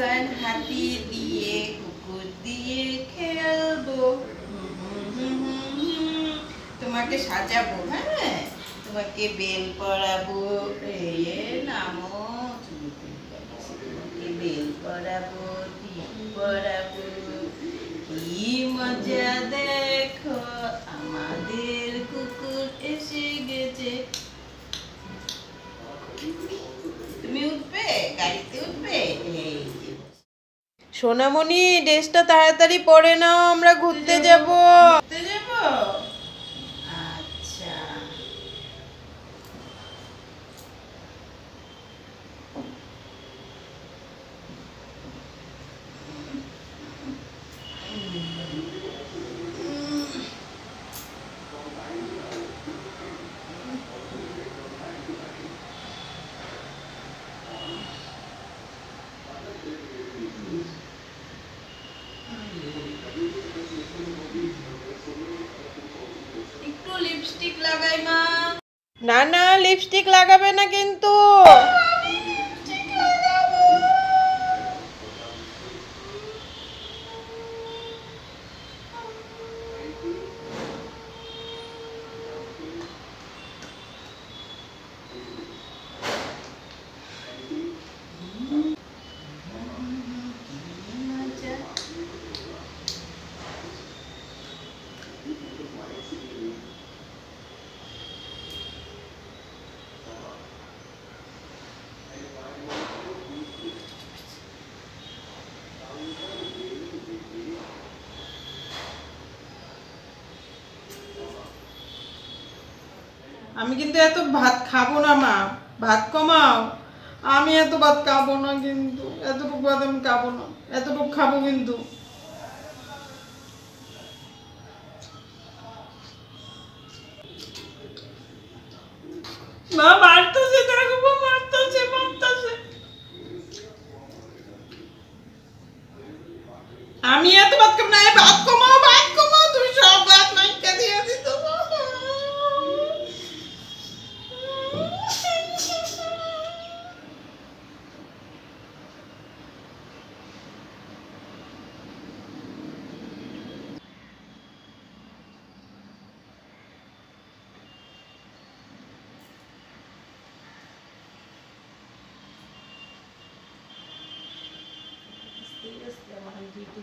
গান হাতি দিয়ে কুকুর দিয়ে খেলবো, তোমাকে সাজাবো, হ্যাঁ তোমাকে বেল পরাবো, নামো তোমাকে বেল পরাবো, টিপ পরাবো, কি মজা দেখো আমাদের কুকুর এসে গেছে। তুমি উঠবে, গাড়িতে উঠবে? সোনামণি, ড্রেসটা তাড়াতাড়ি পরে নাও, আমরা ঘুরতে যাব। ঘুরতে যাব? আচ্ছা। একটু লিপস্টিক লাগাই মা। না না, লিপস্টিক লাগাবে না কিন্তু। আমি কিন্তু এত ভাত খাবো না মা, ভাত কমাও। আমি এত ভাত খাবো না কিন্তু, এতটুকু ভাত আমি খাবো না, এতটুকু খাবো কিন্তু। মা মারতেছে, দেখো মারতেছে মারতেছে। আমি এত ভাত খাবো না, ভাত কমাও, ভাত কমাও, তুমি সব ভাত নাইকা দিয়ে দিত।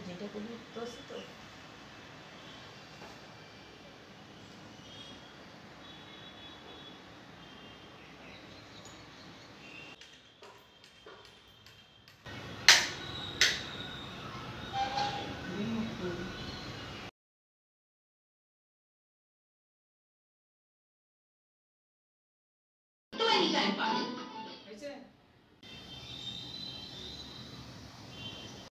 যেটা করবি তো anytime.